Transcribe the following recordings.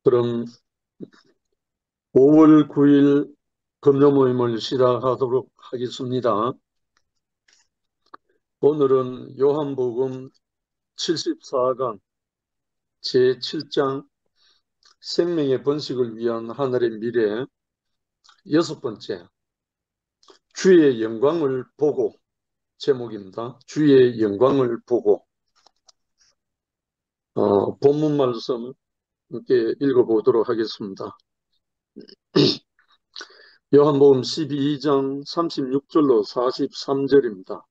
그럼 5월 9일 금요 모임을 시작하도록 하겠습니다. 오늘은 요한복음 74강 제7장 생명의 번식을 위한 하늘의 미래 여섯 번째 주의 영광을 보고 제목입니다. 주의 영광을 보고 본문 말씀 함께 읽어보도록 하겠습니다. 요한복음 12장 36절로 43절입니다.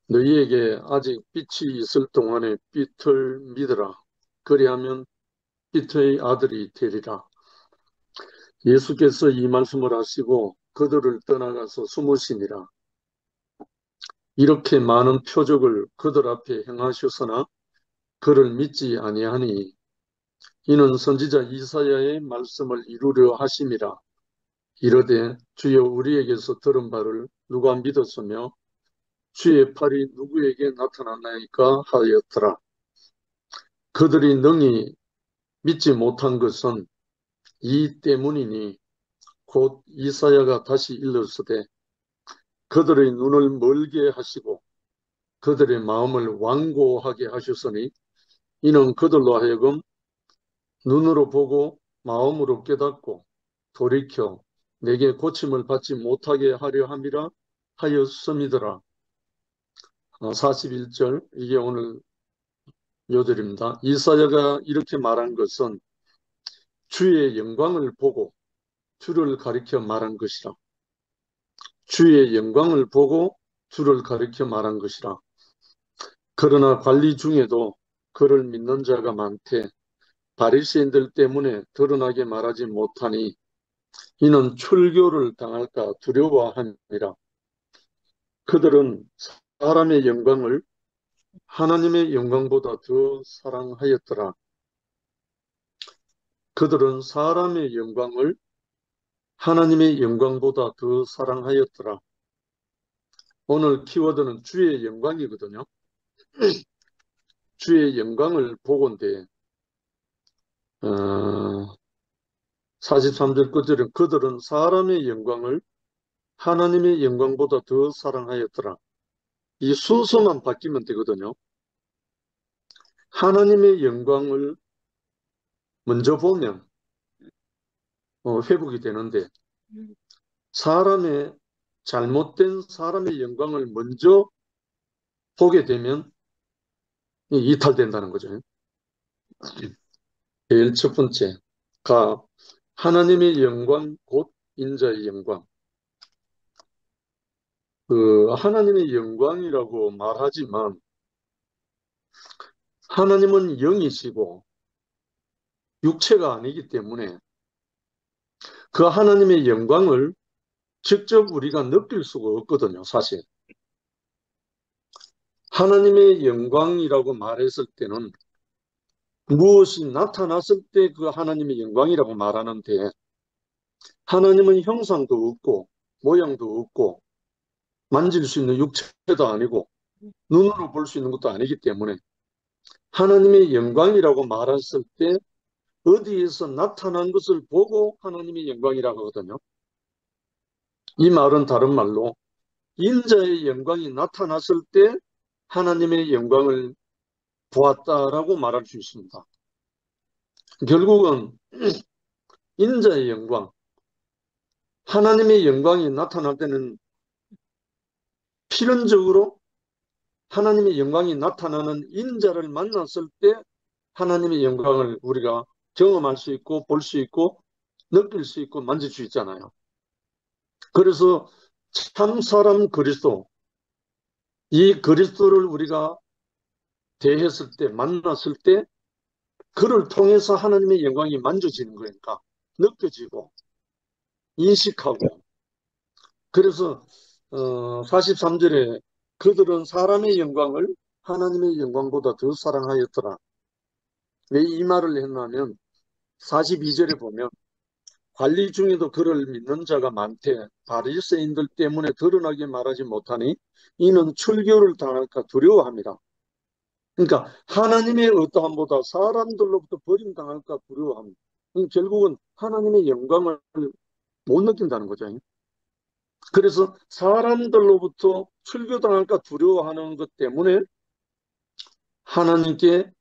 너희에게 아직 빛이 있을 동안에 빛을 믿으라. 그리하면 빛의 아들이 되리라. 예수께서 이 말씀을 하시고 그들을 떠나가서 숨으시니라. 이렇게 많은 표적을 그들 앞에 행하셨으나 그를 믿지 아니하니 이는 선지자 이사야의 말씀을 이루려 하심이라. 이르되 주여 우리에게서 들은 바를 누가 믿었으며 주의 팔이 누구에게 나타났나이까 하였더라. 그들이 능히 믿지 못한 것은 이 때문이니 곧 이사야가 다시 일렀으되 그들의 눈을 멀게 하시고 그들의 마음을 완고하게 하셨으니 이는 그들로 하여금 눈으로 보고 마음으로 깨닫고 돌이켜 내게 고침을 받지 못하게 하려 함이라 하였음이더라. 41절 이게 오늘 요절입니다. 이사야가 이렇게 말한 것은 주의 영광을 보고 주를 가리켜 말한 것이라. 주의 영광을 보고 주를 가리켜 말한 것이라. 그러나 관리 중에도 그를 믿는 자가 많되 바리새인들 때문에 드러나게 말하지 못하니 이는 출교를 당할까 두려워함이라. 그들은 사람의 영광을 하나님의 영광보다 더 사랑하였더라. 그들은 사람의 영광을 하나님의 영광보다 더 사랑하였더라. 오늘 키워드는 주의 영광이거든요. 주의 영광을 보건대 43절 끝절은 그들은 사람의 영광을 하나님의 영광보다 더 사랑하였더라. 이 순서만 바뀌면 되거든요. 하나님의 영광을 먼저 보면 회복이 되는데 잘못된 사람의 영광을 먼저 보게 되면 이탈된다는 거죠. 제일 첫 번째가 하나님의 영광 곧 인자의 영광. 하나님의 영광이라고 말하지만 하나님은 영이시고 육체가 아니기 때문에 그 하나님의 영광을 직접 우리가 느낄 수가 없거든요, 사실. 하나님의 영광이라고 말했을 때는 무엇이 나타났을 때 그 하나님의 영광이라고 말하는데 하나님은 형상도 없고 모양도 없고 만질 수 있는 육체도 아니고 눈으로 볼 수 있는 것도 아니기 때문에 하나님의 영광이라고 말했을 때 어디에서 나타난 것을 보고 하나님의 영광이라고 하거든요. 이 말은 다른 말로 인자의 영광이 나타났을 때 하나님의 영광을 보았다라고 말할 수 있습니다. 결국은 인자의 영광, 하나님의 영광이 나타날 때는 필연적으로 하나님의 영광이 나타나는 인자를 만났을 때 하나님의 영광을 우리가 경험할 수 있고 볼 수 있고 느낄 수 있고 만질 수 있잖아요. 그래서 참사람 그리스도, 이 그리스도를 우리가 대했을 때 만났을 때 그를 통해서 하나님의 영광이 만져지는 거니까 느껴지고 인식하고 그래서 43절에 그들은 사람의 영광을 하나님의 영광보다 더 사랑하였더라. 왜 이 말을 했냐면 42절에 보면 관리 중에도 그를 믿는 자가 많대 바리새인들 때문에 드러나게 말하지 못하니 이는 출교를 당할까 두려워합니다. 그러니까 하나님의 어떠함보다 사람들로부터 버림당할까 두려워함. 결국은 하나님의 영광을 못 느낀다는 거죠. 그래서 사람들로부터 출교당할까 두려워하는 것 때문에 하나님께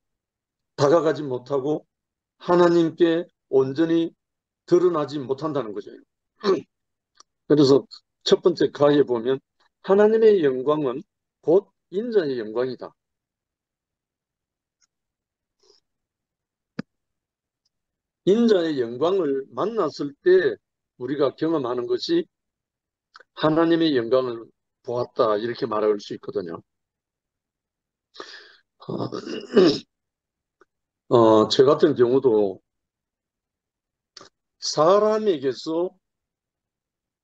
다가가지 못하고 하나님께 온전히 드러나지 못한다는 거죠. 그래서 첫 번째 가에 보면 하나님의 영광은 곧 인자의 영광이다. 인자의 영광을 만났을 때 우리가 경험하는 것이 하나님의 영광을 보았다 이렇게 말할 수 있거든요. 저 같은 경우도 사람에게서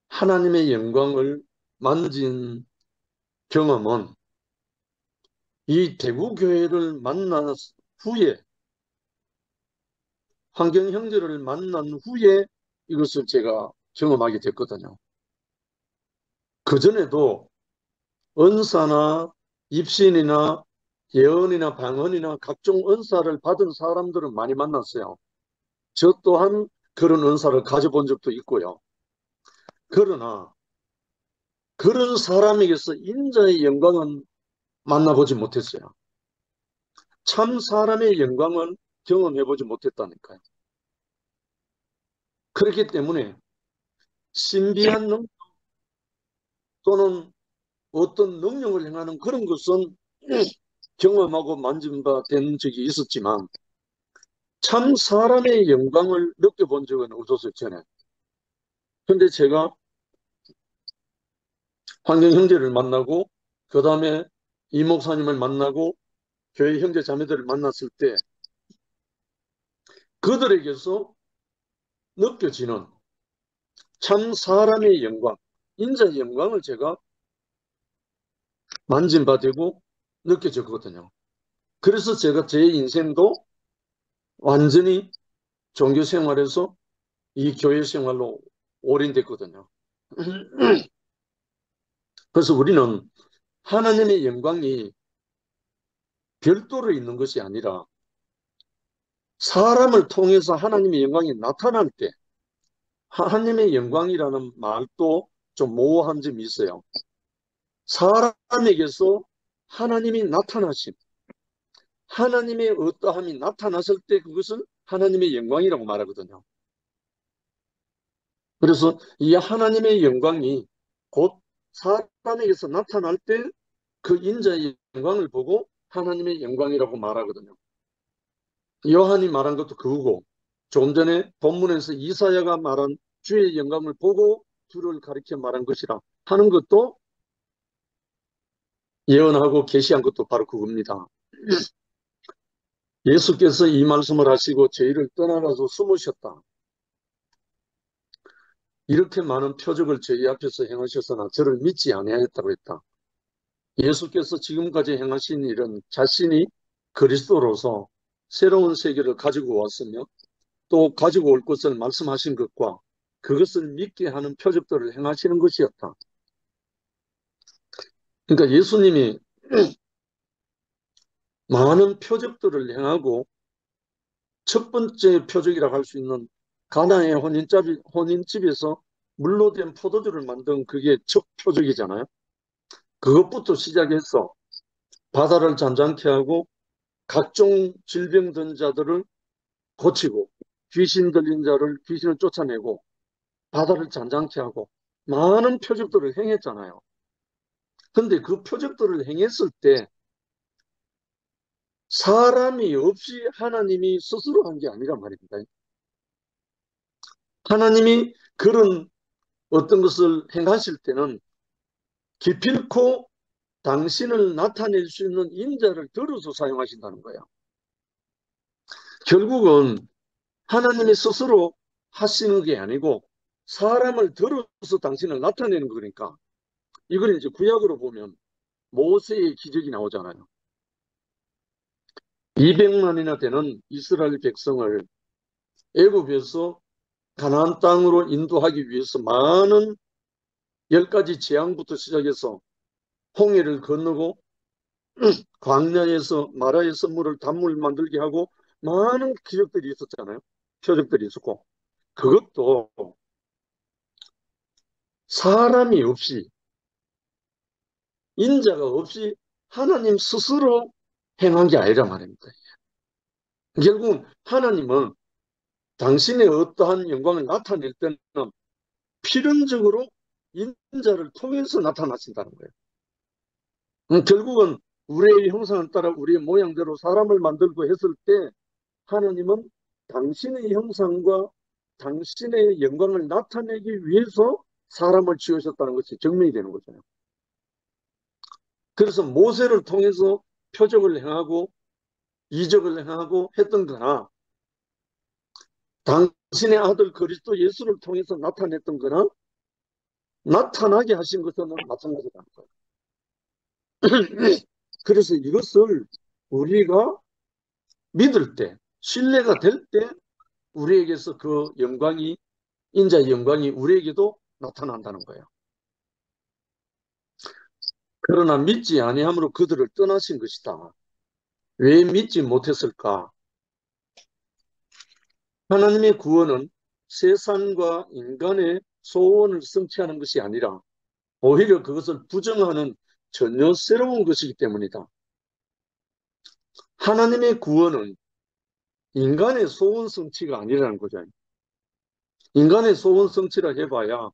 하나님의 영광을 만진 경험은 이 대구교회를 만난 후에 환경 형제를 만난 후에 이것을 제가 경험하게 됐거든요. 그전에도 은사나 입신이나 예언이나 방언이나 각종 은사를 받은 사람들은 많이 만났어요. 저 또한 그런 은사를 가져본 적도 있고요. 그러나 그런 사람에게서 인자의 영광은 만나보지 못했어요. 참 사람의 영광은 경험해보지 못했다니까요. 그렇기 때문에 신비한 능 또는 어떤 능력을 행하는 그런 것은 경험하고 만진 바 된 적이 있었지만 참 사람의 영광을 느껴본 적은 없었어요, 전에. 근데 제가 환경 형제를 만나고 그 다음에 이 목사님을 만나고 교회 형제 자매들을 만났을 때 그들에게서 느껴지는 참 사람의 영광, 인자의 영광을 제가 만진 바 되고 느껴졌거든요. 그래서 제가 제 인생도 완전히 종교 생활에서 이 교회 생활로 올인됐거든요. 그래서 우리는 하나님의 영광이 별도로 있는 것이 아니라 사람을 통해서 하나님의 영광이 나타날 때 하나님의 영광이라는 말도 좀 모호한 점이 있어요. 사람에게서 하나님이 나타나심, 하나님의 어떠함이 나타났을 때 그것을 하나님의 영광이라고 말하거든요. 그래서 이 하나님의 영광이 곧 사람에게서 나타날 때 그 인자의 영광을 보고 하나님의 영광이라고 말하거든요. 요한이 말한 것도 그거고 조금 전에 본문에서 이사야가 말한 주의 영광을 보고 주를 가리켜 말한 것이라 하는 것도 예언하고 계시한 것도 바로 그겁니다. 예수께서 이 말씀을 하시고 저희를 떠나가서 숨으셨다. 이렇게 많은 표적을 저희 앞에서 행하셨으나 저를 믿지 아니하였다고 했다. 예수께서 지금까지 행하신 일은 자신이 그리스도로서 새로운 세계를 가지고 왔으며 또 가지고 올 것을 말씀하신 것과 그것을 믿게 하는 표적들을 행하시는 것이었다. 그러니까 예수님이 많은 표적들을 행하고 첫 번째 표적이라고 할 수 있는 가나의 혼인집에서 물로 된 포도주를 만든 그게 첫 표적이잖아요. 그것부터 시작해서 바다를 잔잔케 하고 각종 질병 든 자들을 고치고 귀신 들린 자를 귀신을 쫓아내고 바다를 잔잔케 하고 많은 표적들을 행했잖아요. 근데 그 표적들을 행했을 때 사람이 없이 하나님이 스스로 한 게 아니란 말입니다. 하나님이 그런 어떤 것을 행하실 때는 기필코 당신을 나타낼 수 있는 인자를 들어서 사용하신다는 거예요. 결국은 하나님이 스스로 하시는 게 아니고 사람을 들어서 당신을 나타내는 거니까 이걸 이제 구약으로 보면 모세의 기적이 나오잖아요. 200만이나 되는 이스라엘 백성을 애굽에서 가나안 땅으로 인도하기 위해서 많은 10가지 재앙부터 시작해서 홍해를 건너고 광야에서 마라의 선물을 단물 만들게 하고 많은 기적들이 있었잖아요. 표적들이 있었고 그것도 사람이 없이 인자가 없이 하나님 스스로 행한 게 아니란 말입니다. 결국 하나님은 당신의 어떠한 영광을 나타낼 때는 필연적으로 인자를 통해서 나타나신다는 거예요. 결국은 우리의 형상을 따라 우리의 모양대로 사람을 만들고 했을 때 하나님은 당신의 형상과 당신의 영광을 나타내기 위해서 사람을 지으셨다는 것이 증명이 되는 거잖아요. 그래서 모세를 통해서 표적을 행하고 이적을 행하고 했던 거나 당신의 아들 그리스도 예수를 통해서 나타냈던 거나 나타나게 하신 것은 마찬가지다. 그래서 이것을 우리가 믿을 때, 신뢰가 될 때 우리에게서 그 영광이, 인자의 영광이 우리에게도 나타난다는 거예요. 그러나 믿지 아니함으로 그들을 떠나신 것이다. 왜 믿지 못했을까? 하나님의 구원은 세상과 인간의 소원을 성취하는 것이 아니라 오히려 그것을 부정하는 전혀 새로운 것이기 때문이다. 하나님의 구원은 인간의 소원 성취가 아니라는 거죠. 인간의 소원 성취라 해봐야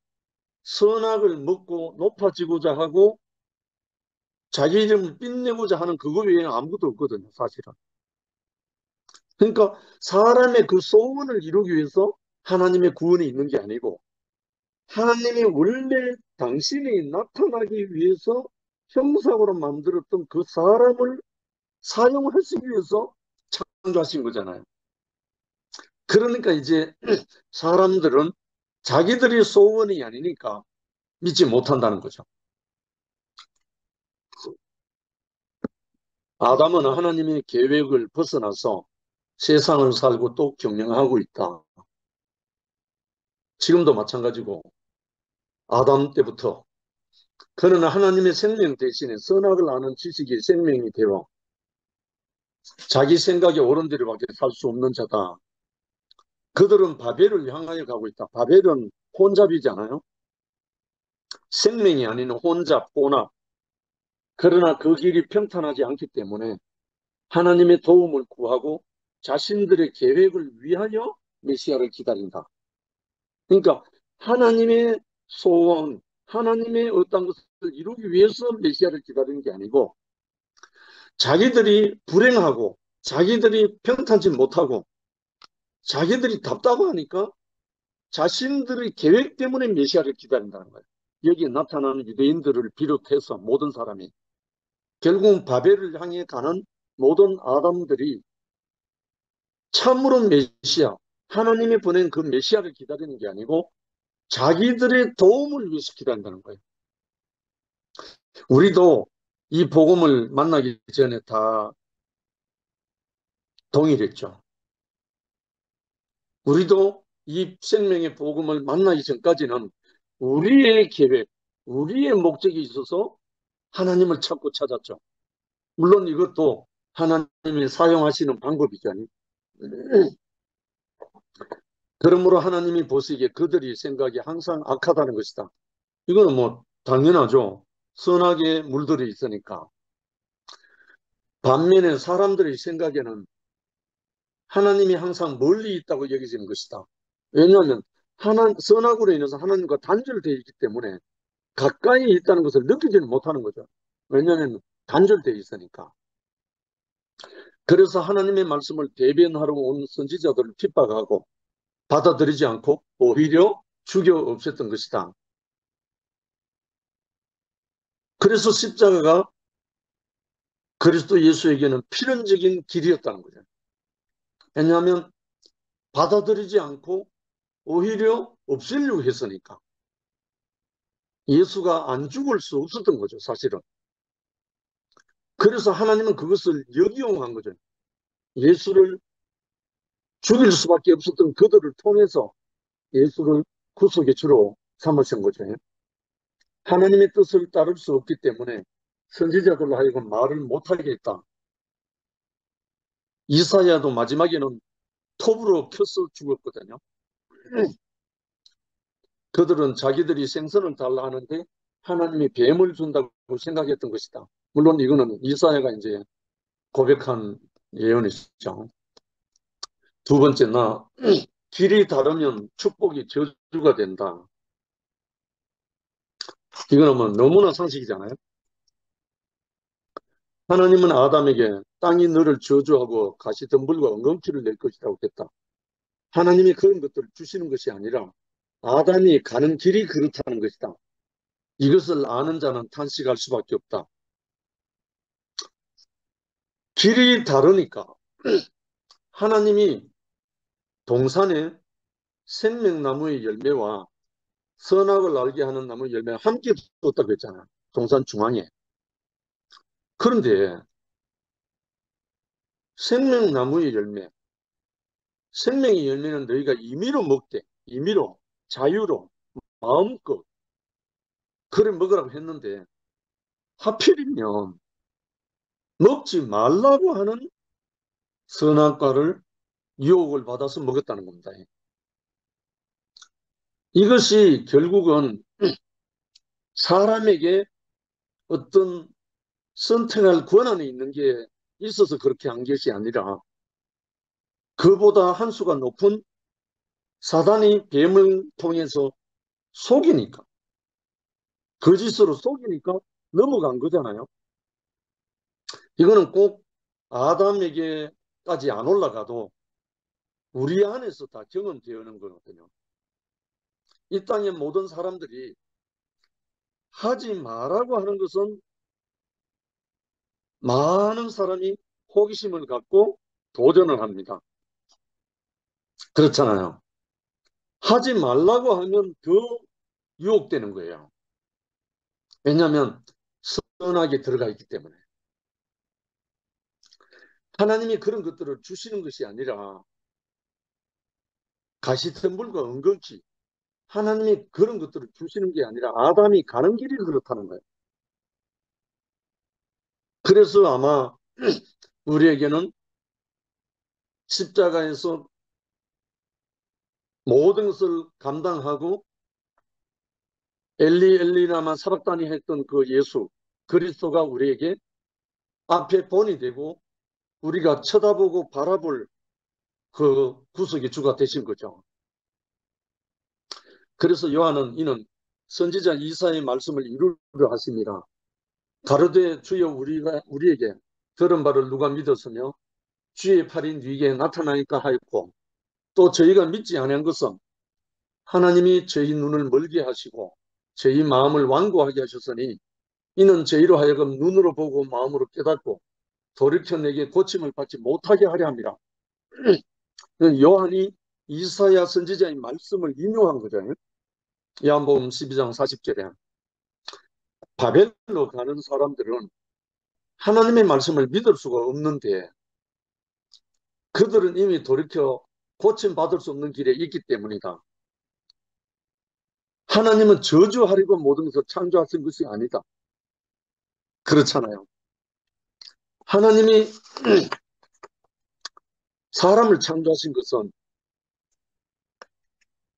선악을 먹고 높아지고자 하고 자기 이름을 빛내고자 하는 그거 외에는 아무것도 없거든요, 사실은. 그러니까 사람의 그 소원을 이루기 위해서 하나님의 구원이 있는 게 아니고 하나님이 원래 당신이 나타나기 위해서 형상으로 만들었던 그 사람을 사용하시기 위해서 창조하신 거잖아요. 그러니까 이제 사람들은 자기들의 소원이 아니니까 믿지 못한다는 거죠. 아담은 하나님의 계획을 벗어나서 세상을 살고 또 경영하고 있다. 지금도 마찬가지고 아담 때부터 그는 하나님의 생명 대신에 선악을 아는 지식이 생명이 되어 자기 생각에 옳은 대로밖에 살 수 없는 자다. 그들은 바벨을 향하여 가고 있다. 바벨은 혼잡이잖아요. 생명이 아닌 혼잡, 혼합. 그러나 그 길이 평탄하지 않기 때문에 하나님의 도움을 구하고 자신들의 계획을 위하여 메시아를 기다린다. 그러니까 하나님의 소원, 하나님의 어떤 것을 이루기 위해서 메시아를 기다리는 게 아니고 자기들이 불행하고 자기들이 평탄치 못하고 자기들이 답답하니까 자신들의 계획 때문에 메시아를 기다린다는 거예요. 여기에 나타나는 유대인들을 비롯해서 모든 사람이 결국은 바벨을 향해 가는 모든 아담들이 참으로 메시아, 하나님이 보낸 그 메시아를 기다리는 게 아니고 자기들의 도움을 위해서 기다린다는 거예요. 우리도 이 복음을 만나기 전에 다 동일했죠. 우리도 이 생명의 복음을 만나기 전까지는 우리의 계획, 우리의 목적이 있어서 하나님을 찾고 찾았죠. 물론 이것도 하나님이 사용하시는 방법이죠. 그러므로 하나님이 보시기에 그들이 생각이 항상 악하다는 것이다. 이거는 뭐 당연하죠. 선악에 물들어 있으니까. 반면에 사람들의 생각에는 하나님이 항상 멀리 있다고 여겨지는 것이다. 왜냐하면 선악으로 인해서 하나님과 단절되어 있기 때문에 가까이 있다는 것을 느끼지는 못하는 거죠. 왜냐하면 단절되어 있으니까. 그래서 하나님의 말씀을 대변하러 온 선지자들을 핍박하고 받아들이지 않고 오히려 죽여 없앴던 것이다. 그래서 십자가가 그리스도 예수에게는 필연적인 길이었다는 거죠. 왜냐하면 받아들이지 않고 오히려 없애려고 했으니까. 예수가 안 죽을 수 없었던 거죠, 사실은. 그래서 하나님은 그것을 역이용한 거죠. 예수를 죽일 수밖에 없었던 그들을 통해서 예수를 구속의 주로 삼으신 거죠. 하나님의 뜻을 따를 수 없기 때문에 선지자들로 하여금 말을 못하게 했다. 이사야도 마지막에는 톱으로 켜서 죽었거든요. 그들은 자기들이 생선을 달라 하는데 하나님이 뱀을 준다고 생각했던 것이다. 물론 이거는 이사야가 이제 고백한 예언이죠. 두 번째나 길이 다르면 축복이 저주가 된다. 이거는 뭐 너무나 상식이잖아요. 하나님은 아담에게 땅이 너를 저주하고 가시덤불과 엉겅퀴를 낼 것이라고 했다. 하나님이 그런 것들을 주시는 것이 아니라 아담이 가는 길이 그렇다는 것이다. 이것을 아는 자는 탄식할 수밖에 없다. 길이 다르니까 하나님이 동산에 생명나무의 열매와 선악을 알게 하는 나무의 열매가 함께 뒀다고 했잖아. 동산 중앙에. 그런데 생명나무의 열매, 생명의 열매는 너희가 임의로 먹되, 임의로, 자유로, 마음껏 그래 먹으라고 했는데 하필이면 먹지 말라고 하는 선악과를 유혹을 받아서 먹었다는 겁니다. 이것이 결국은 사람에게 어떤 선택할 권한이 있는 게 있어서 그렇게 한 것이 아니라 그보다 한 수가 높은 사단이 뱀을 통해서 속이니까, 거짓으로 속이니까 넘어간 거잖아요. 이거는 꼭 아담에게까지 안 올라가도 우리 안에서 다 경험되는 거거든요. 이 땅의 모든 사람들이 하지 말라고 하는 것은 많은 사람이 호기심을 갖고 도전을 합니다. 그렇잖아요. 하지 말라고 하면 더 유혹되는 거예요. 왜냐하면 선악이 들어가 있기 때문에. 하나님이 그런 것들을 주시는 것이 아니라 가시덤불과 은근히 하나님이 그런 것들을 주시는 게 아니라 아담이 가는 길이 그렇다는 거예요. 그래서 아마 우리에게는 십자가에서 모든 것을 감당하고 엘리 엘리라마 사박다니 했던 그 예수 그리스도가 우리에게 앞에 본이 되고 우리가 쳐다보고 바라볼 그 구속의 주가 되신 거죠. 그래서 요한은 이는 선지자 이사의 말씀을 이루려 하십니다. 가로되 주여 우리에게 들은 바를 누가 믿었으며 주의 팔이 네게 나타나니까 하였고 또 저희가 믿지 아니한 것은 하나님이 저희 눈을 멀게 하시고 저희 마음을 완고하게 하셨으니 이는 저희로 하여금 눈으로 보고 마음으로 깨닫고 돌이켜 내게 고침을 받지 못하게 하려 합니다. 요한이 이사야 선지자의 말씀을 인용한 거죠. 요한복음 12장 40절에 바벨로 가는 사람들은 하나님의 말씀을 믿을 수가 없는데 그들은 이미 돌이켜 고침받을 수 없는 길에 있기 때문이다. 하나님은 저주하려고 모든 것을 창조하신 것이 아니다. 그렇잖아요. 하나님이 사람을 창조하신 것은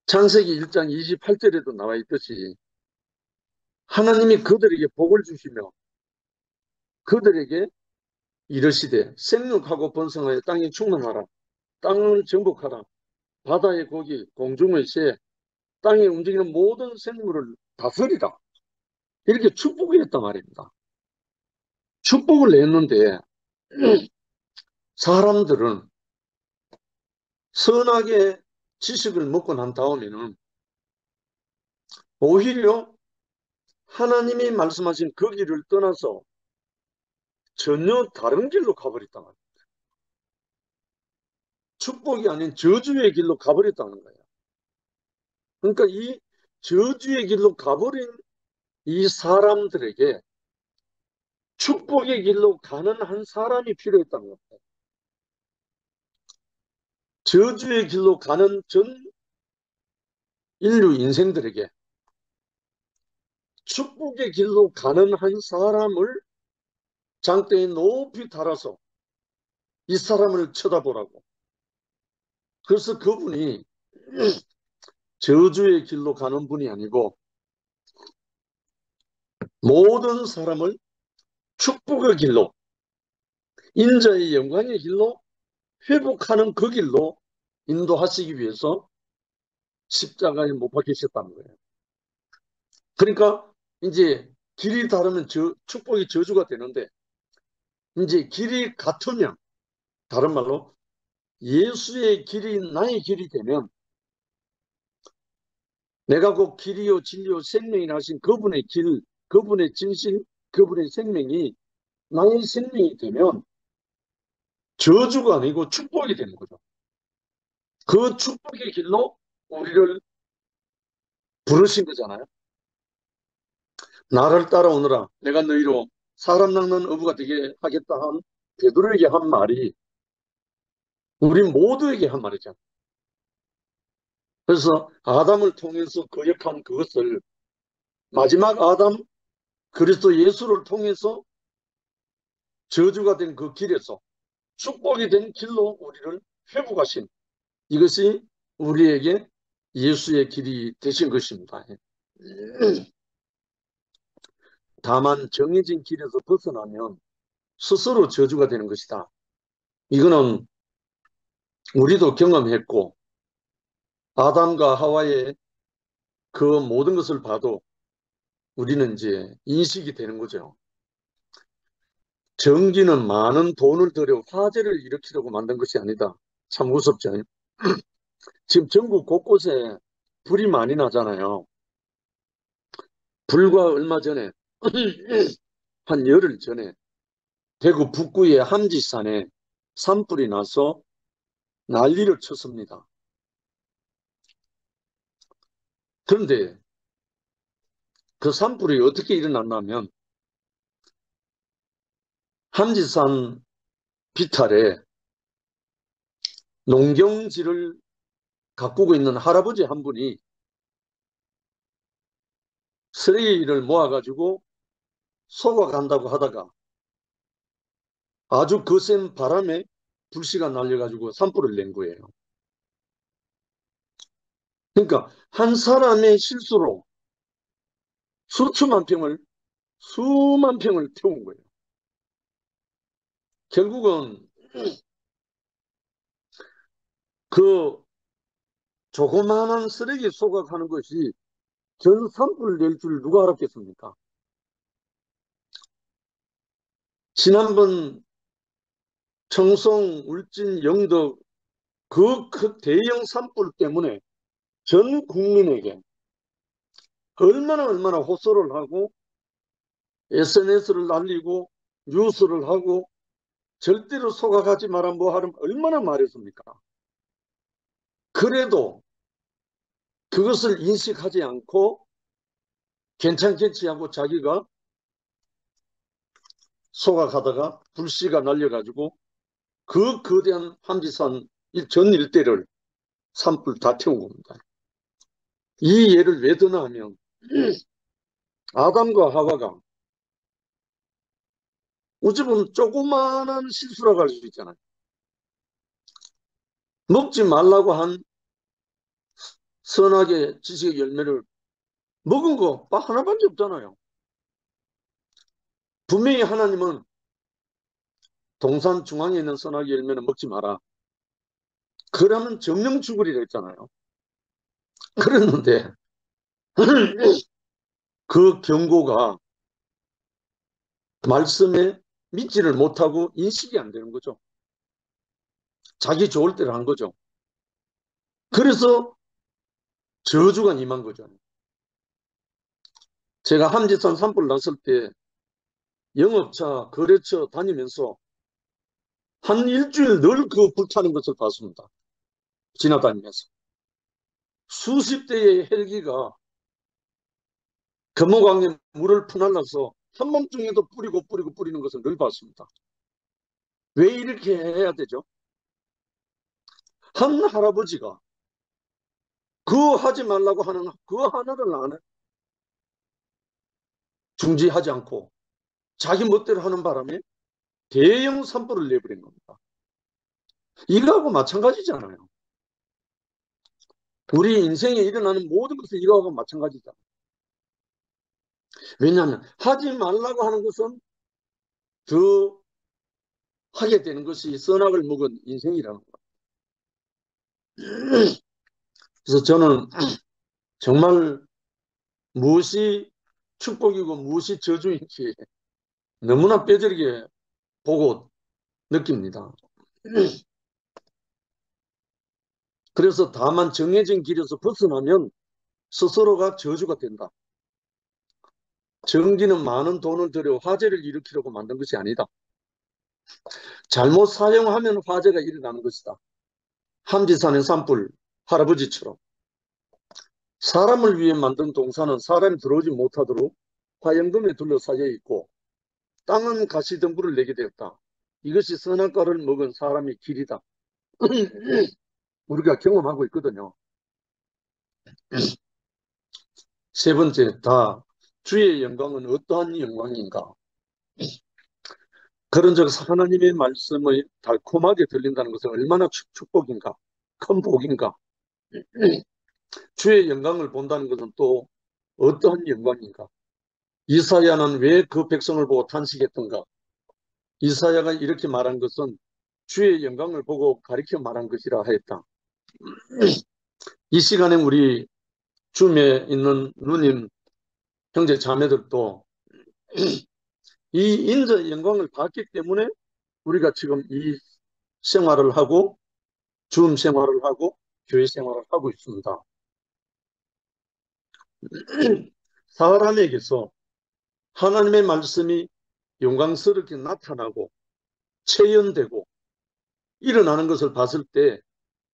창세기 1장 28절에도 나와 있듯이 하나님이 그들에게 복을 주시며 그들에게 이르시되 생육하고 번성하여 땅에 충만하라. 땅을 정복하라. 바다의 고기, 공중의 새, 땅에 움직이는 모든 생물을 다스리라. 이렇게 축복을 했단 말입니다. 축복을 냈는데 사람들은 선악의 지식을 먹고 난 다음에는 오히려 하나님이 말씀하신 그 길을 떠나서 전혀 다른 길로 가버렸단 말이에요. 축복이 아닌 저주의 길로 가버렸다는 거예요. 그러니까 이 저주의 길로 가버린 이 사람들에게 축복의 길로 가는 한 사람이 필요했다는 겁니다. 저주의 길로 가는 전 인류 인생들에게 축복의 길로 가는 한 사람을 장대에 높이 달아서 이 사람을 쳐다보라고. 그래서 그분이 저주의 길로 가는 분이 아니고 모든 사람을 축복의 길로, 인자의 영광의 길로 회복하는 그 길로 인도하시기 위해서 십자가에 못 박히셨다는 거예요. 그러니까 이제 길이 다르면 축복이 저주가 되는데, 이제 길이 같으면, 다른 말로 예수의 길이 나의 길이 되면 내가 곧 길이요 진리요 생명이라 하신 그분의 길, 그분의 진실, 그분의 생명이 나의 생명이 되면 저주가 아니고 축복이 되는 거죠. 그 축복의 길로 우리를 부르신 거잖아요. 나를 따라오너라. 내가 너희로 사람 낚는 어부가 되게 하겠다 한 베드로에게 한 말이 우리 모두에게 한 말이잖아요. 그래서 아담을 통해서 거역한 그것을 마지막 아담 그리스도 예수를 통해서 저주가 된 그 길에서 축복이 된 길로 우리를 회복하신, 이것이 우리에게 예수의 길이 되신 것입니다. 다만 정해진 길에서 벗어나면 스스로 저주가 되는 것이다. 이거는 우리도 경험했고 아담과 하와의 그 모든 것을 봐도 우리는 이제 인식이 되는 거죠. 전기는 많은 돈을 들여 화재를 일으키려고 만든 것이 아니다. 참 무섭죠. 지금 전국 곳곳에 불이 많이 나잖아요. 불과 얼마 전에 한 열흘 전에 대구 북구의 함지산에 산불이 나서 난리를 쳤습니다. 그런데 그 산불이 어떻게 일어났냐면 함지산 비탈에 농경지를 가꾸고 있는 할아버지 한 분이 쓰레기를 모아가지고 쏘아간다고 하다가 아주 거센 바람에 불씨가 날려가지고 산불을 낸 거예요. 그러니까 한 사람의 실수로 수만 평을 태운 거예요. 결국은 그 조그마한 쓰레기 소각하는 것이 전 산불을 낼 줄 누가 알았겠습니까? 지난번 청송, 울진, 영덕 그 대형 산불 때문에 전 국민에게 얼마나 호소를 하고 SNS를 날리고 뉴스를 하고 절대로 소각하지 마라 뭐 하면 얼마나 말했습니까? 그래도 그것을 인식하지 않고 괜찮겠지 하고 자기가 소각하다가 불씨가 날려가지고 그 거대한 함지산 전 일대를 산불 다 태운 겁니다. 이 예를 왜 드나 하면 아담과 하와가 어찌 보면 조그마한 실수라고 할 수 있잖아요. 먹지 말라고 한 선악의 지식의 열매를 먹은 거 하나밖에 없잖아요. 분명히 하나님은 동산 중앙에 있는 선악의 열매는 먹지 마라. 그러면 정령 죽으리라 했잖아요. 그랬는데 그 경고가 말씀에 믿지를 못하고 인식이 안 되는 거죠. 자기 좋을 대로 한 거죠. 그래서 저주가 임한 거죠. 제가 함지산 산불 났을 때 영업차, 거래처 다니면서 한 일주일 늘 그 불타는 것을 봤습니다. 지나다니면서. 수십 대의 헬기가 금호강에 물을 퍼날라서 한밤중에도 뿌리는 것을 늘 봤습니다. 왜 이렇게 해야 되죠? 한 할아버지가 그 하지 말라고 하는 그 하나를 안 해. 중지하지 않고 자기 멋대로 하는 바람에 대형 산불을 내버린 겁니다. 이거하고 마찬가지잖아요. 우리 인생에 일어나는 모든 것은 이거하고 마찬가지다. 왜냐하면 하지 말라고 하는 것은 더 하게 되는 것이 선악을 먹은 인생이라는 거예요. 그래서 저는 정말 무엇이 축복이고 무엇이 저주인지 너무나 뼈저리게 보고 느낍니다. 그래서 다만 정해진 길에서 벗어나면 스스로가 저주가 된다. 전기는 많은 돈을 들여 화재를 일으키려고 만든 것이 아니다. 잘못 사용하면 화재가 일어나는 것이다. 함지산의 산불 할아버지처럼 사람을 위해 만든 동산은 사람이 들어오지 못하도록 화영금에 둘러싸여 있고 땅은 가시덤불을 내게 되었다. 이것이 선악과를 먹은 사람의 길이다. 우리가 경험하고 있거든요. 세 번째, 다 주의 영광은 어떠한 영광인가? 그런 적 하나님의 말씀을 달콤하게 들린다는 것은 얼마나 축복인가? 큰 복인가? 주의 영광을 본다는 것은 또 어떠한 영광인가? 이사야는 왜 그 백성을 보고 탄식했던가? 이사야가 이렇게 말한 것은 주의 영광을 보고 가리켜 말한 것이라 하였다. 이 시간에 우리 줌에 있는 누님, 형제 자매들도 이 인자의 영광을 봤기 때문에 우리가 지금 이 생활을 하고 줌 생활을 하고 교회 생활을 하고 있습니다. 사람에게서 하나님의 말씀이 영광스럽게 나타나고 체현되고 일어나는 것을 봤을 때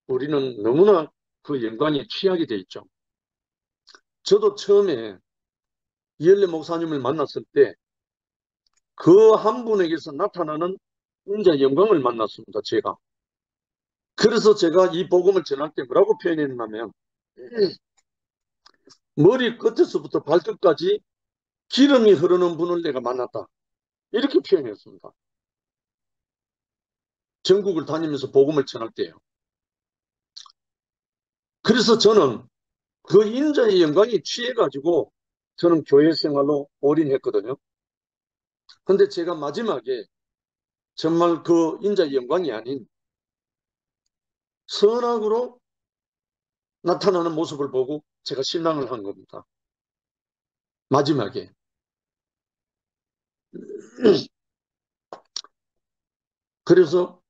우리는 너무나 그 영광에 취하게 돼 있죠. 저도 처음에 이엘레 목사님을 만났을 때 그 한 분에게서 나타나는 인자 영광을 만났습니다. 제가. 그래서 제가 이 복음을 전할 때 뭐라고 표현했냐면 머리 끝에서부터 발끝까지 기름이 흐르는 분을 내가 만났다. 이렇게 표현했습니다. 전국을 다니면서 복음을 전할 때요. 그래서 저는 그 인자의 영광에 취해가지고 저는 교회 생활로 올인했거든요. 근데 제가 마지막에 정말 그 인자의 영광이 아닌 선악으로 나타나는 모습을 보고 제가 실망을 한 겁니다. 마지막에. 그래서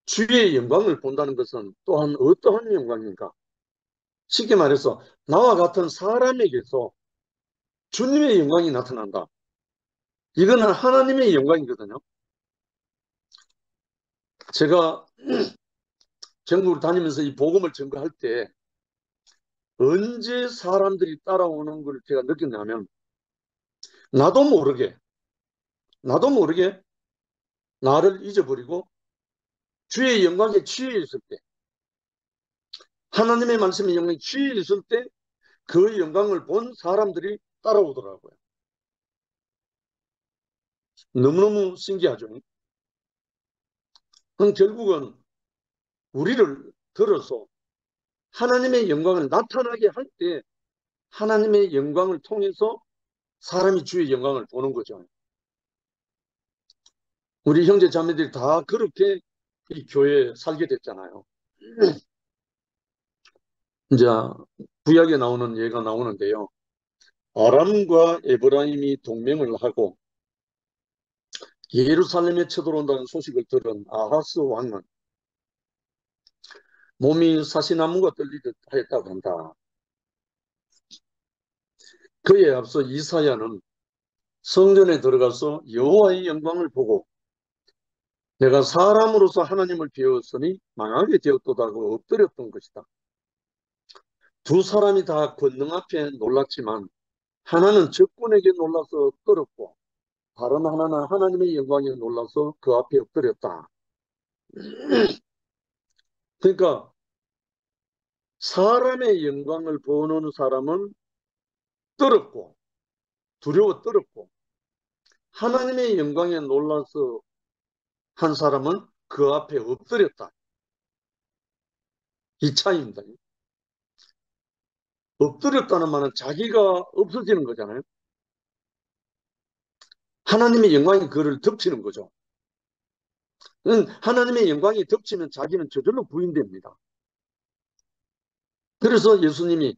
주의 영광을 본다는 것은 또한 어떠한 영광인가? 쉽게 말해서 나와 같은 사람에게서 주님의 영광이 나타난다. 이거는 하나님의 영광이거든요. 제가 전국을 다니면서 이 복음을 전거할 때 언제 사람들이 따라오는 걸 제가 느꼈냐면 나도 모르게 나를 잊어버리고 주의 영광에 취해 있을 때 하나님의 말씀의 영광에 취해 있을 때 그 영광을 본 사람들이 따라오더라고요. 너무너무 신기하죠. 그럼 결국은 우리를 들어서 하나님의 영광을 나타나게 할 때 하나님의 영광을 통해서 사람이 주의 영광을 보는 거죠. 우리 형제 자매들이 다 그렇게 이 교회에 살게 됐잖아요. 이제 구약에 나오는 예가 나오는데요. 아람과 에브라임이 동맹을 하고 예루살렘에 쳐들어온다는 소식을 들은 아하스 왕은 몸이 사시나무가 떨리듯 하였다고 한다. 그에 앞서 이사야는 성전에 들어가서 여호와의 영광을 보고 내가 사람으로서 하나님을 배웠으니 망하게 되었도다고 엎드렸던 것이다. 두 사람이 다 권능 앞에 놀랐지만 하나는 적군에게 놀라서 떨었고 다른 하나는 하나님의 영광에 놀라서 그 앞에 엎드렸다. 그러니까 사람의 영광을 보는 사람은 떨었고 두려워 떨었고 하나님의 영광에 놀라서 한 사람은 그 앞에 엎드렸다. 이 차이입니다. 엎드렸다는 말은 자기가 없어지는 거잖아요. 하나님의 영광이 그를 덮치는 거죠. 하나님의 영광이 덮치면 자기는 저절로 부인됩니다. 그래서 예수님이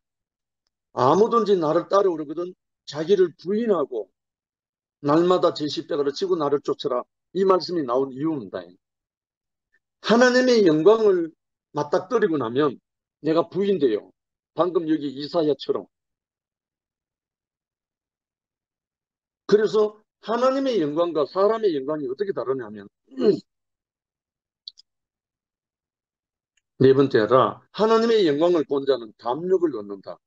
아무든지 나를 따라오려거든 자기를 부인하고 날마다 제 십자가를 지고 나를 쫓아라. 이 말씀이 나온 이유입니다. 하나님의 영광을 맞닥뜨리고 나면 내가 부인돼요. 방금 여기 이사야처럼. 그래서 하나님의 영광과 사람의 영광이 어떻게 다르냐면 네 번째라 하나님의 영광을 본 자는 담력을 얻는다.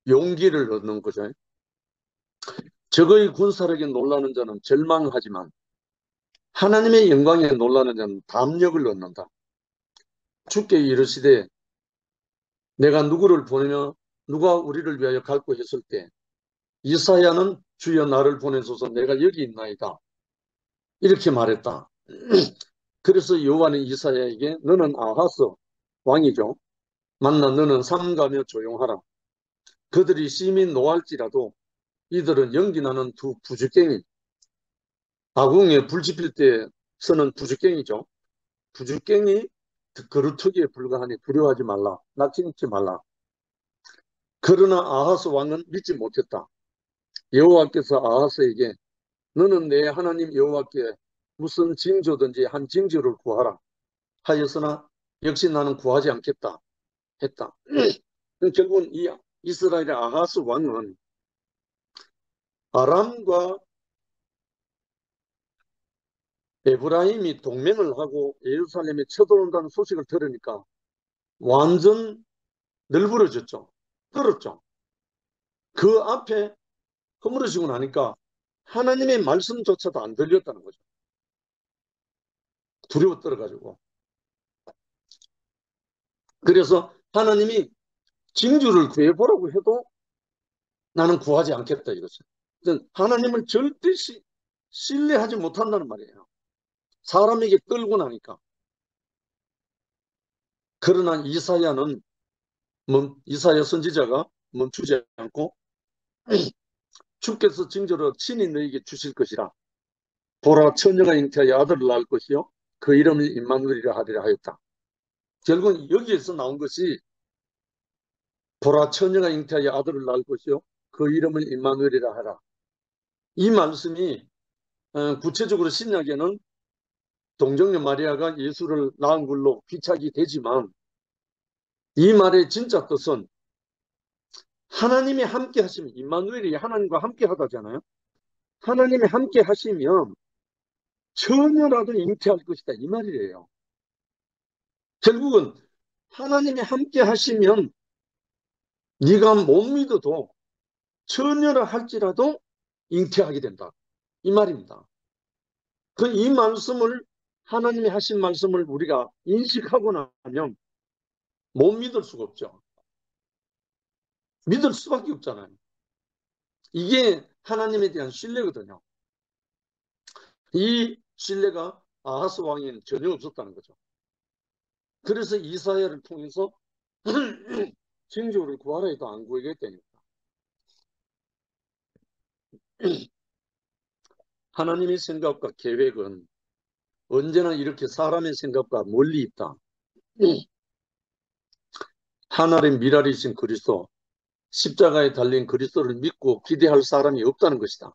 용기를 얻는 거죠. 적의 군사력에 놀라는 자는 절망하지만 하나님의 영광에 놀라는 자는 담력을 얻는다. 주께 이르시되 내가 누구를 보내며 누가 우리를 위하여 갈고 했을 때 이사야는 주여 나를 보내소서 내가 여기 있나이다. 이렇게 말했다. 그래서 여호와는 이사야에게 너는 아하스 왕이죠. 만나 너는 삼가며 조용하라. 그들이 심히 노할지라도 이들은 연기나는 두 부죽갱이 아궁이에 불 지필 때 쓰는 부죽갱이죠. 부죽갱이 그루터기에 불과하니 두려워하지 말라. 낙심치 말라. 그러나 아하스 왕은 믿지 못했다. 여호와께서 아하스에게 너는 내 하나님 여호와께 무슨 징조든지 한 징조를 구하라 하였으나 역시 나는 구하지 않겠다 했다. 결국은 이 이스라엘의 아하스 왕은 아람과 에브라임이 동맹을 하고 예루살렘에 쳐들어온다는 소식을 들으니까 완전 널브러졌죠. 떨었죠. 그 앞에 허물어지고 나니까 하나님의 말씀조차도 안 들렸다는 거죠. 두려워 떨어가지고. 그래서 하나님이 징조를 구해보라고 해도 나는 구하지 않겠다 이거죠. 하나님을 절대 신뢰하지 못한다는 말이에요. 사람에게 끌고 나니까. 그러나 이사야 선지자가 멈추지 않고 주께서 징조로 친히 너에게 주실 것이라. 보라 처녀가 잉태하여 아들을 낳을 것이요 그 이름을 임마누엘이라 하리라 하였다. 결국은 여기에서 나온 것이 보라 처녀가 잉태하여 아들을 낳을 것이요 그 이름을 임마누엘이라 하라. 이 말씀이 구체적으로 신약에는 동정녀 마리아가 예수를 낳은 걸로 귀착이 되지만 이 말의 진짜 뜻은 하나님이 함께 하시면 임마누엘이 하나님과 함께 하다잖아요. 하나님이 함께 하시면 처녀라도 잉태할 것이다 이 말이에요. 결국은 하나님이 함께 하시면 네가 못 믿어도 처녀라 할지라도 잉태하게 된다 이 말입니다. 이 말씀을 하나님이 하신 말씀을 우리가 인식하고 나면 못 믿을 수가 없죠. 믿을 수밖에 없잖아요. 이게 하나님에 대한 신뢰거든요. 이 신뢰가 아하스 왕에는 전혀 없었다는 거죠. 그래서 이사야를 통해서 징조를 구하라 해도 안 구하겠다니까. 하나님의 생각과 계획은 언제나 이렇게 사람의 생각과 멀리 있다. 하나님의 미랄이신 그리스도, 십자가에 달린 그리스도를 믿고 기대할 사람이 없다는 것이다.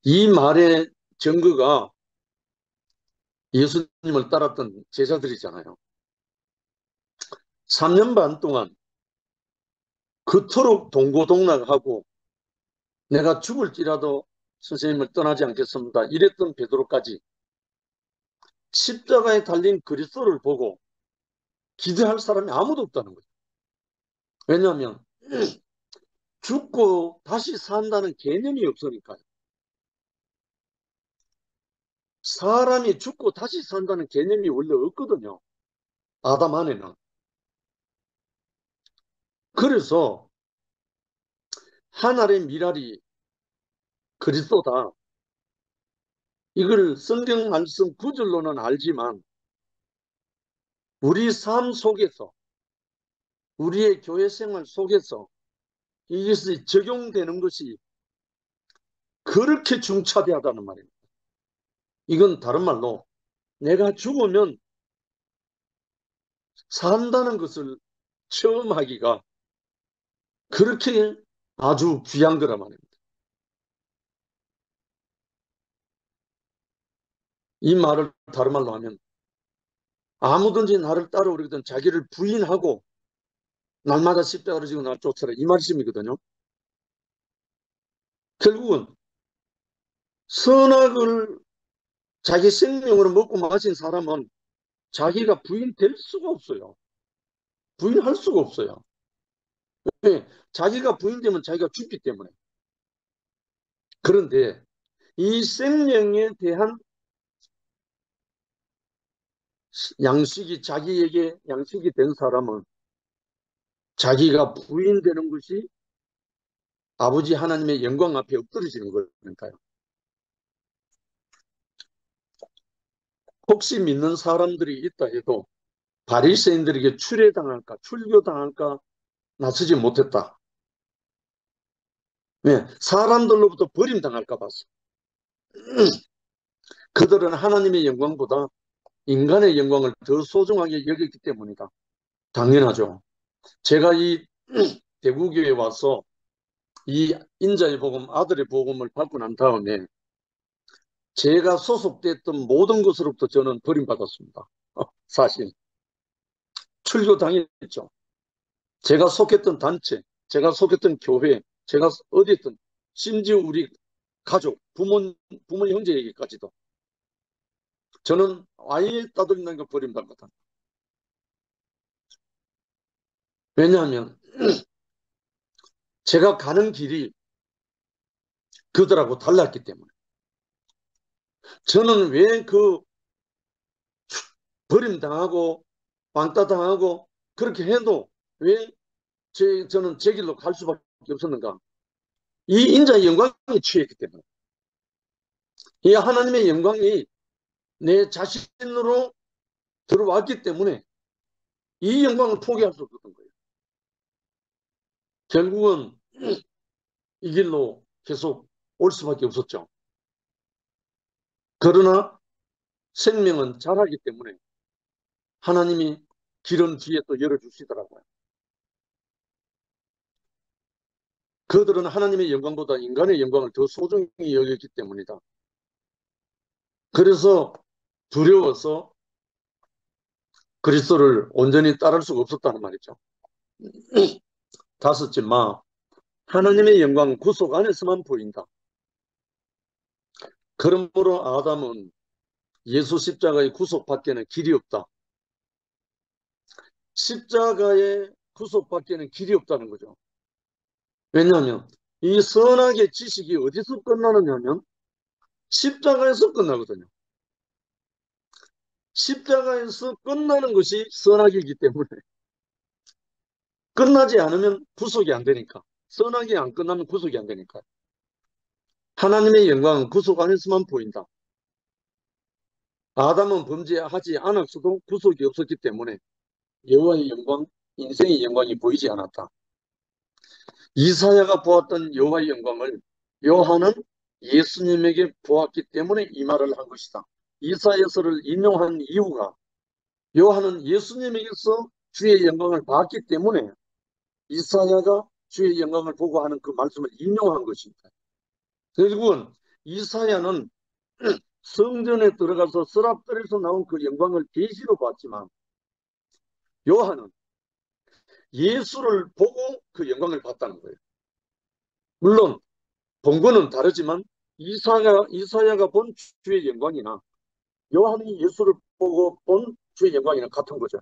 이 말의 증거가 예수님을 따랐던 제자들이잖아요. 3년 반 동안 그토록 동고동락하고 내가 죽을지라도 선생님을 떠나지 않겠습니다. 이랬던 베드로까지 십자가에 달린 그리스도를 보고 기대할 사람이 아무도 없다는 거죠. 왜냐하면 죽고 다시 산다는 개념이 없으니까요. 사람이 죽고 다시 산다는 개념이 원래 없거든요. 아담 안에는. 그래서 하늘의 미랄이 그리스도다. 이걸 성경 말씀 구절로는 알지만 우리 삶 속에서, 우리의 교회 생활 속에서 이것이 적용되는 것이 그렇게 중차대하다는 말입니다. 이건 다른 말로 내가 죽으면 산다는 것을 처음 하기가 그렇게 아주 귀한 거란 말입니다. 이 말을 다른 말로 하면 아무든지 나를 따라오려거든 자기를 부인하고 날마다 십자가를 지고 날 쫓아라, 이 말씀이거든요. 결국은 선악을 자기 생명으로 먹고 마신 사람은 자기가 부인될 수가 없어요. 부인할 수가 없어요. 왜? 자기가 부인되면 자기가 죽기 때문에. 그런데 이 생명에 대한 양식이 자기에게 양식이 된 사람은 자기가 부인되는 것이 아버지 하나님의 영광 앞에 엎드러지는 거니까요. 혹시 믿는 사람들이 있다 해도 바리새인들에게 출애당할까 출교당할까 나서지 못했다. 네, 사람들로부터 버림당할까 봤어. 그들은 하나님의 영광보다 인간의 영광을 더 소중하게 여겼기 때문이다. 당연하죠. 제가 이 대구교회에 와서 이 인자의 복음, 아들의 복음을 받고 난 다음에 제가 소속됐던 모든 것으로부터 저는 버림받았습니다. 사실 출교 당했죠. 제가 속했던 단체, 제가 속했던 교회, 제가 어디 있든 심지어 우리 가족, 부모 형제에게까지도 저는 아예 따돌림난 거 버림받았다. 왜냐하면 제가 가는 길이 그들하고 달랐기 때문에. 저는 왜 그 버림당하고 왕따당하고 그렇게 해도 왜 저는 제 길로 갈 수밖에 없었는가? 이 인자의 영광에 취했기 때문에. 이 하나님의 영광이 내 자신으로 들어왔기 때문에 이 영광을 포기할 수 없었던 거예요. 결국은 이 길로 계속 올 수밖에 없었죠. 그러나 생명은 자라기 때문에 하나님이 길은 뒤에 또 열어주시더라고요. 그들은 하나님의 영광보다 인간의 영광을 더 소중히 여겼기 때문이다. 그래서 두려워서 그리스도를 온전히 따를 수가 없었다는 말이죠. 다섯째, 하나님의 영광은 구속 안에서만 보인다. 그러므로 아담은 예수 십자가의 구속 밖에는 길이 없다. 십자가의 구속 밖에는 길이 없다는 거죠. 왜냐하면 이 선악의 지식이 어디서 끝나느냐면 십자가에서 끝나거든요. 십자가에서 끝나는 것이 선악이기 때문에 끝나지 않으면 구속이 안 되니까. 선악이 안 끝나면 구속이 안 되니까. 하나님의 영광은 구속 안에서만 보인다. 아담은 범죄하지 않았어도 구속이 없었기 때문에 여호와의 영광, 인생의 영광이 보이지 않았다. 이사야가 보았던 여호와의 영광을 요한은 예수님에게 보았기 때문에 이 말을 한 것이다. 이사야서를 인용한 이유가 요한은 예수님에게서 주의 영광을 봤기 때문에 이사야가 주의 영광을 보고 하는 그 말씀을 인용한 것입니다. 결국은 이사야는 성전에 들어가서 서랍들에서 나온 그 영광을 계시로 봤지만 요한은 예수를 보고 그 영광을 봤다는 거예요. 물론 본 거는 다르지만 이사야가 본 주의 영광이나 요한이 예수를 보고 본 주의 영광이나 같은 거죠.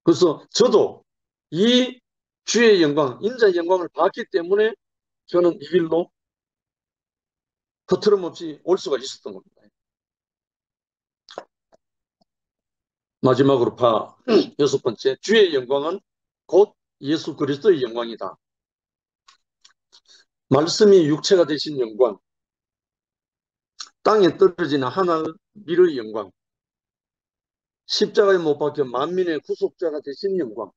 그래서 저도 이 주의 영광, 인자의 영광을 봤기 때문에 저는 이 길로 허트름없이 올 수가 있었던 겁니다. 마지막으로 여섯 번째, 주의 영광은 곧 예수 그리스도의 영광이다. 말씀이 육체가 되신 영광, 땅에 떨어지는 하나님의 영광, 십자가에 못 박혀 만민의 구속자가 되신 영광,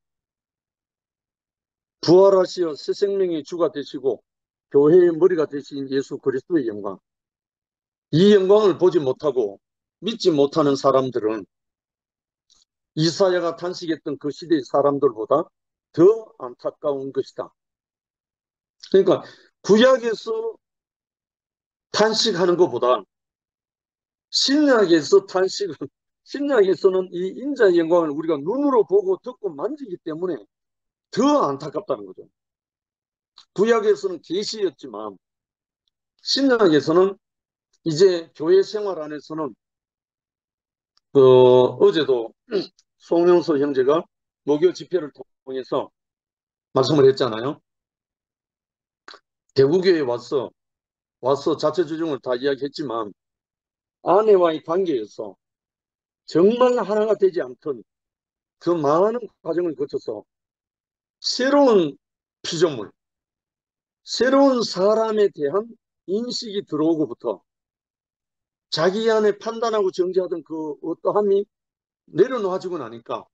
부활하시어 새 생명의 주가 되시고 교회의 머리가 되신 예수 그리스도의 영광. 이 영광을 보지 못하고 믿지 못하는 사람들은 이사야가 탄식했던 그 시대의 사람들보다 더 안타까운 것이다. 그러니까 구약에서 탄식하는 것보다 신약에서 탄식은 신약에서는 이 인자의 영광을 우리가 눈으로 보고 듣고 만지기 때문에 더 안타깝다는 거죠. 구약에서는 계시였지만 신약에서는 이제 교회 생활 안에서는 어제도 송영서 형제가 목요 집회를 통해서 말씀을 했잖아요. 대구교회에 와서 자체주중을 다 이야기했지만 아내와의 관계에서 정말 하나가 되지 않던 그 많은 과정을 거쳐서 새로운 피조물, 새로운 사람에 대한 인식이 들어오고부터 자기 안에 판단하고 정죄하던 그 어떠함이 내려놓아지고 나니까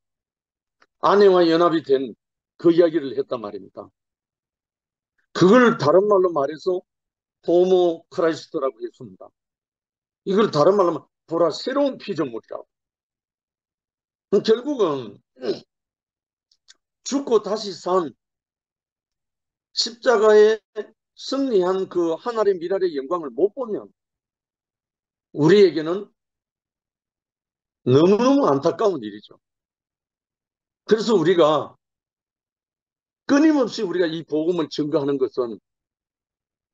아내와 연합이 된 그 이야기를 했단 말입니다. 그걸 다른 말로 말해서 호모 크라이스트라고 했습니다. 이걸 다른 말로 하면 보라 새로운 피조물이라고. 결국은 죽고 다시 산 십자가에 승리한 그 하나님 미랄의 영광을 못 보면 우리에게는 너무너무 안타까운 일이죠. 그래서 우리가 끊임없이 우리가 이 복음을 증거하는 것은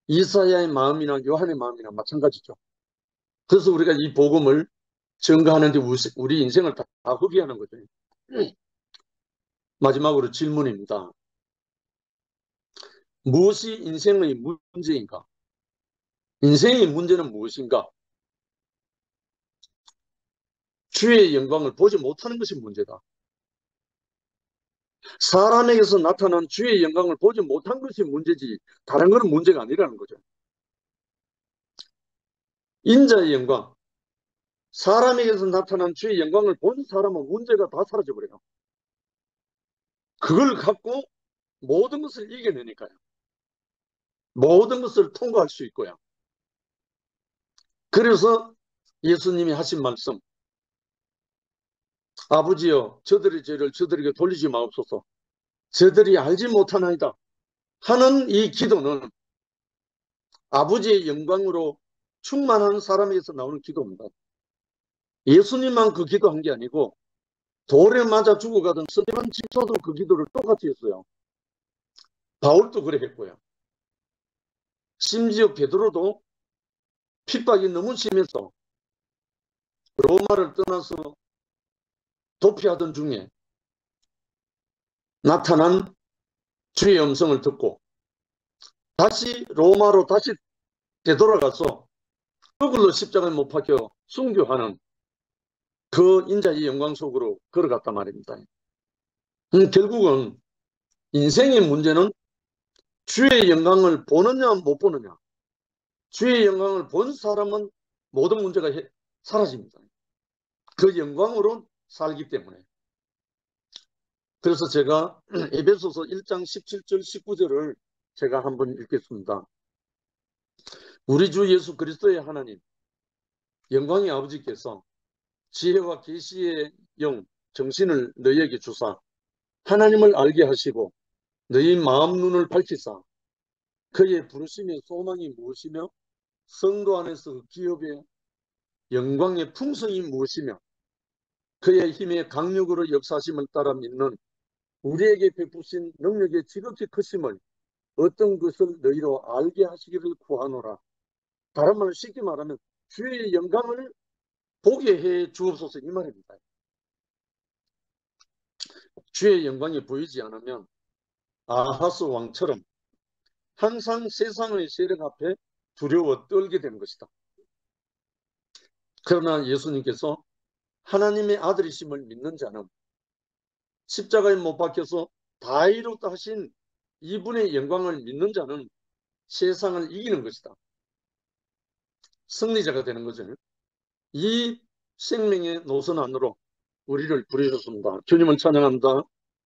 이사야의 마음이나 요한의 마음이나 마찬가지죠. 그래서 우리가 이 복음을 증거하는데 우리 인생을 다 허비하는 거죠. 마지막으로 질문입니다. 무엇이 인생의 문제인가? 인생의 문제는 무엇인가? 주의 영광을 보지 못하는 것이 문제다. 사람에게서 나타난 주의 영광을 보지 못한 것이 문제지 다른 것은 문제가 아니라는 거죠. 인자의 영광, 사람에게서 나타난 주의 영광을 본 사람은 문제가 다 사라져버려요. 그걸 갖고 모든 것을 이겨내니까요. 모든 것을 통과할 수 있고요. 그래서 예수님이 하신 말씀, 아버지여 저들의 죄를 저들에게 돌리지 마옵소서. 저들이 알지 못하나이다 하는 이 기도는 아버지의 영광으로 충만한 사람에게서 나오는 기도입니다. 예수님만 그 기도한 게 아니고 돌에 맞아 죽어가던 스데반 집사도 그 기도를 똑같이 했어요. 바울도 그래 했고요. 심지어 베드로도 핍박이 너무 심해서 로마를 떠나서 도피하던 중에 나타난 주의 음성을 듣고 다시 로마로 다시 되돌아가서 그걸로 십자가에 못 박혀 순교하는 그 인자의 영광 속으로 걸어갔단 말입니다. 결국은 인생의 문제는 주의 영광을 보느냐 못 보느냐. 주의 영광을 본 사람은 모든 문제가 사라집니다. 그 영광으로 살기 때문에. 그래서 제가 에베소서 1장 17절 19절을 제가 한번 읽겠습니다. 우리 주 예수 그리스도의 하나님 영광의 아버지께서 지혜와 계시의 영 정신을 너희에게 주사 하나님을 알게 하시고 너희 마음 눈을 밝히사 그의 부르심의 소망이 무엇이며 성도 안에서 그 기업의 영광의 풍성이 무엇이며 그의 힘의 강력으로 역사심을 따라 믿는 우리에게 베푸신 능력의 지극히 크심을 어떤 것을 너희로 알게 하시기를 구하노라. 다른 말로 쉽게 말하면 주의 영광을 보게 해 주옵소서 이 말입니다. 주의 영광이 보이지 않으면 아하스 왕처럼 항상 세상의 세력 앞에 두려워 떨게 되는 것이다. 그러나 예수님께서 하나님의 아들이심을 믿는 자는 십자가에 못 박혀서 다 이뤘다 하신 이분의 영광을 믿는 자는 세상을 이기는 것이다. 승리자가 되는 거죠. 이 생명의 노선 안으로 우리를 부르셨습니다. 주님을 찬양합니다.